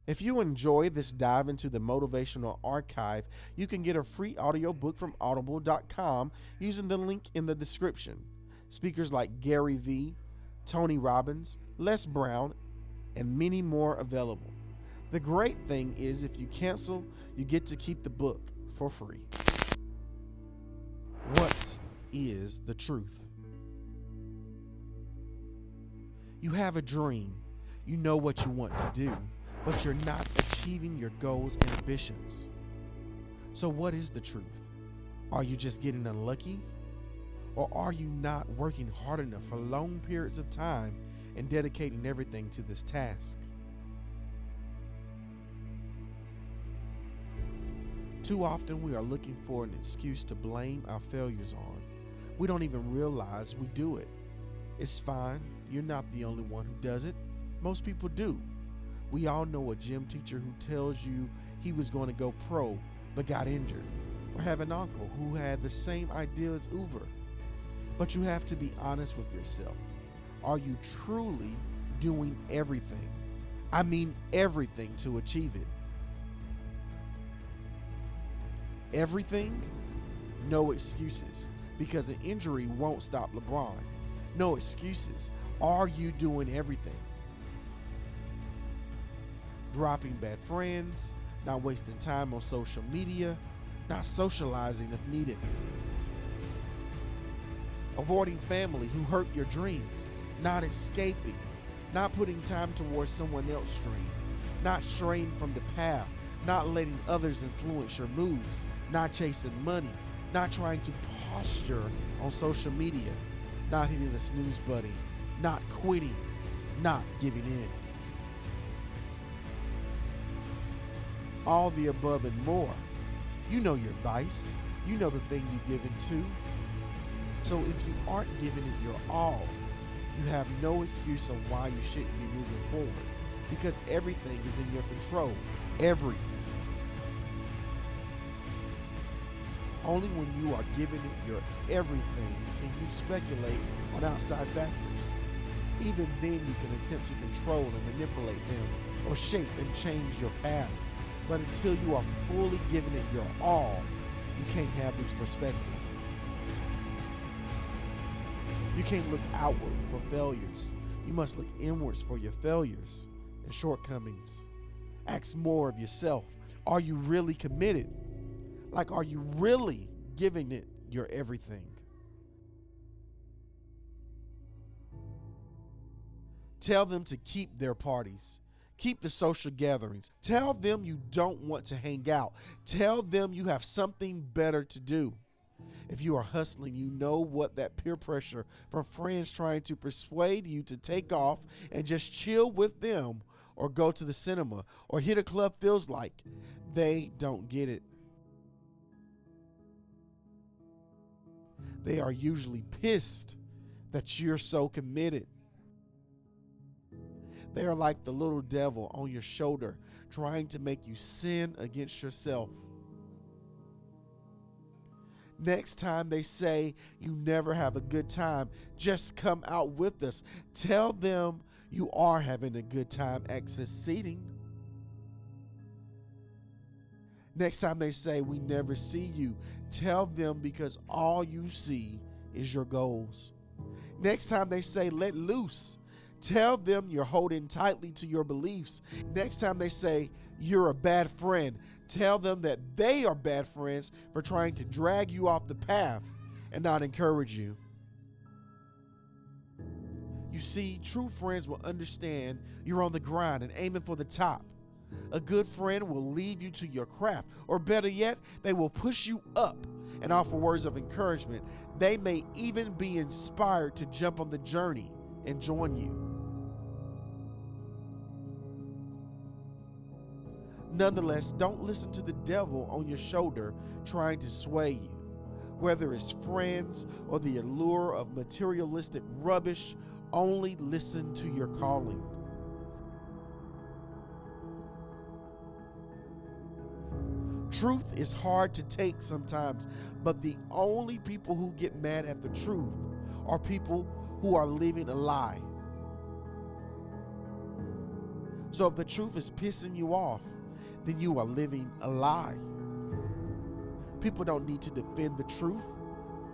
If you enjoy this dive into the motivational archive, you can get a free audiobook from audible.com using the link in the description. Speakers like Gary Vee, Tony Robbins, Les Brown, and many more available. The great thing is if you cancel, you get to keep the book for free. What is the truth? You have a dream. You know what you want to do, but you're not achieving your goals and ambitions. So what is the truth? Are you just getting unlucky? Or are you not working hard enough for long periods of time and dedicating everything to this task? Too often we are looking for an excuse to blame our failures on. We don't even realize we do it. It's fine. You're not the only one who does it. Most people do. We all know a gym teacher who tells you he was going to go pro but got injured, or have an uncle who had the same idea as Uber. But you have to be honest with yourself. Are you truly doing everything? I mean everything to achieve it. Everything? No excuses, because an injury won't stop LeBron. No excuses. Are you doing everything? Dropping bad friends, not wasting time on social media, not socializing if needed. Avoiding family who hurt your dreams, not escaping, not putting time towards someone else's dream, not straying from the path, not letting others influence your moves, not chasing money, not trying to posture on social media, not hitting the snooze button, not quitting, not giving in. All the above and more. You know your vice. You know the thing you give into. So if you aren't giving it your all, you have no excuse on why you shouldn't be moving forward, because everything is in your control. Everything. Only when you are giving it your everything can you speculate on outside factors. Even then you can attempt to control and manipulate them or shape and change your path. But until you are fully giving it your all, you can't have these perspectives. You can't look outward for failures. You must look inwards for your failures and shortcomings. Ask more of yourself. Are you really committed? Like, are you really giving it your everything? Tell them to keep their parties. Keep the social gatherings. Tell them you don't want to hang out. Tell them you have something better to do. If you are hustling, you know what that peer pressure from friends trying to persuade you to take off and just chill with them or go to the cinema or hit a club feels like. They don't get it. They are usually pissed that you're so committed. They are like the little devil on your shoulder trying to make you sin against yourself. Next time they say you never have a good time, just come out with us. Tell them you are having a good time at succeeding. Next time they say we never see you, tell them because all you see is your goals. Next time they say let loose, tell them you're holding tightly to your beliefs. Next time they say you're a bad friend, tell them that they are bad friends for trying to drag you off the path and not encourage you. You see, true friends will understand you're on the grind and aiming for the top. A good friend will leave you to your craft, or better yet, they will push you up and offer words of encouragement. They may even be inspired to jump on the journey and join you. Nonetheless, don't listen to the devil on your shoulder trying to sway you. Whether it's friends or the allure of materialistic rubbish, only listen to your calling. Truth is hard to take sometimes, but the only people who get mad at the truth are people who are living a lie. So if the truth is pissing you off, then you are living a lie. People don't need to defend the truth.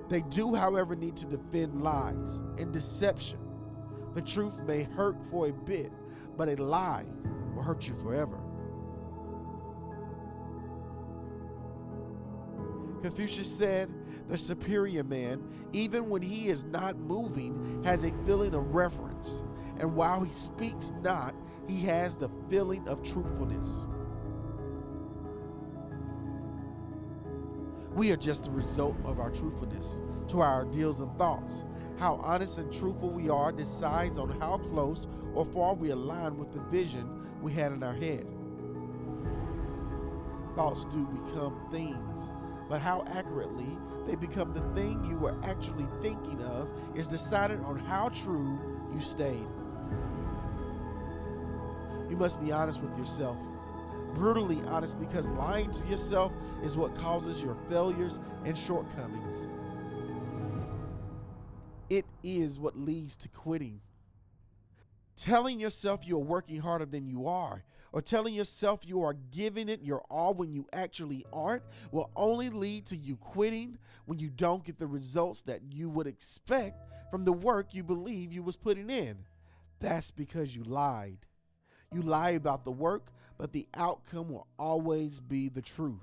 They do, however, need to defend lies and deception. The truth may hurt for a bit, but a lie will hurt you forever. Confucius said, the superior man, even when he is not moving, has a feeling of reverence, and while he speaks not, he has the feeling of truthfulness. We are just the result of our truthfulness to our ideals and thoughts. How honest and truthful we are decides on how close or far we align with the vision we had in our head. Thoughts do become things, but how accurately they become the thing you were actually thinking of is decided on how true you stayed. You must be honest with yourself. Brutally honest, because lying to yourself is what causes your failures and shortcomings. It is what leads to quitting. Telling yourself you're working harder than you are, or telling yourself you are giving it your all when you actually aren't, will only lead to you quitting when you don't get the results that you would expect from the work you believe you was putting in. That's because you lied. You lie about the work, but the outcome will always be the truth.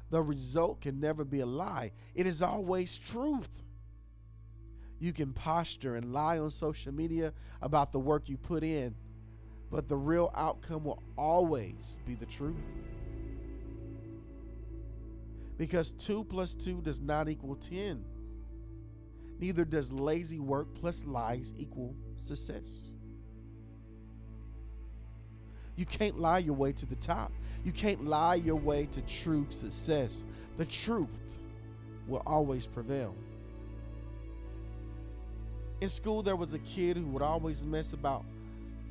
The result can never be a lie. It is always truth. You can posture and lie on social media about the work you put in, but the real outcome will always be the truth. Because 2 + 2 does not equal 10. Neither does lazy work plus lies equal success. You can't lie your way to the top. You can't lie your way to true success. The truth will always prevail. In school, there was a kid who would always mess about.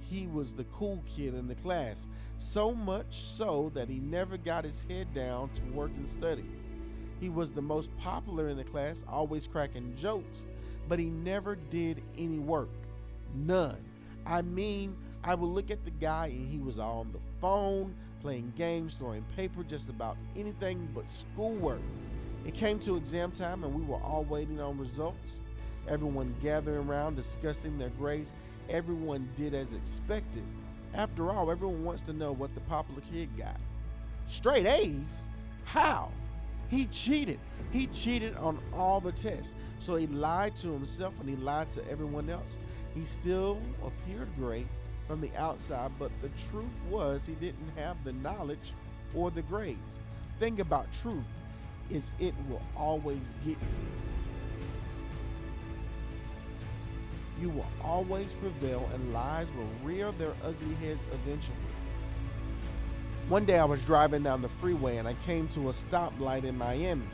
He was the cool kid in the class, so much so that he never got his head down to work and study. He was the most popular in the class, always cracking jokes, but he never did any work. None. I mean, I would look at the guy and he was on the phone, playing games, throwing paper, just about anything but schoolwork. It came to exam time and we were all waiting on results. Everyone gathering around discussing their grades. Everyone did as expected. After all, everyone wants to know what the popular kid got. Straight A's? How? He cheated. He cheated on all the tests. So he lied to himself and he lied to everyone else. He still appeared great from the outside, but the truth was he didn't have the knowledge or the grades. The thing about truth is it will always get you. You will always prevail and lies will rear their ugly heads eventually. One day I was driving down the freeway and I came to a stoplight in Miami.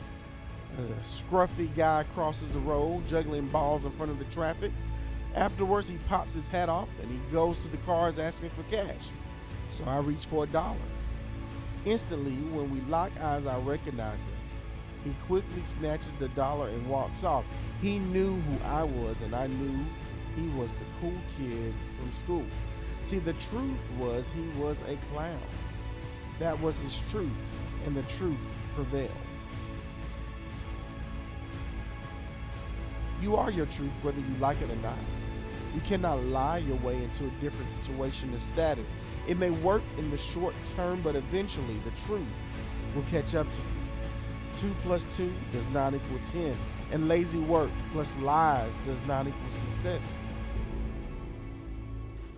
A scruffy guy crosses the road, juggling balls in front of the traffic. Afterwards, he pops his hat off and he goes to the cars asking for cash. So I reach for $1. Instantly, when we lock eyes, I recognize him. He quickly snatches the dollar and walks off. He knew who I was and I knew he was the cool kid from school. See, the truth was he was a clown. That was his truth, and the truth prevailed. You are your truth whether you like it or not. You cannot lie your way into a different situation or status. It may work in the short term, but eventually the truth will catch up to you. 2 + 2 does not equal 10, and lazy work plus lies does not equal success.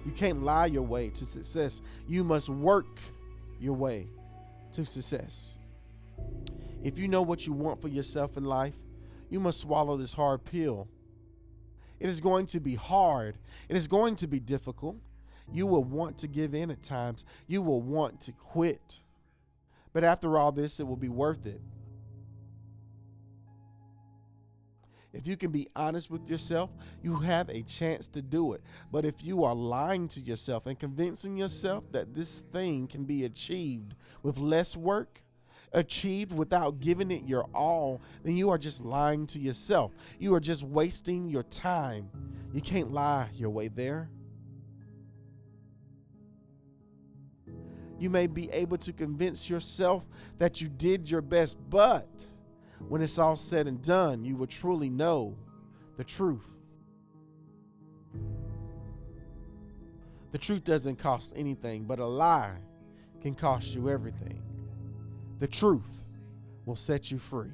You can't lie your way to success. You must work your way to success. If you know what you want for yourself in life, you must swallow this hard pill. It is going to be hard. It is going to be difficult. You will want to give in at times. You will want to quit. But after all this, it will be worth it. If you can be honest with yourself, you have a chance to do it. But if you are lying to yourself and convincing yourself that this thing can be achieved with less work, achieved without giving it your all, then you are just lying to yourself. You are just wasting your time. You can't lie your way there. You may be able to convince yourself that you did your best, but when it's all said and done, you will truly know the truth. The truth doesn't cost anything, but a lie can cost you everything. The truth will set you free.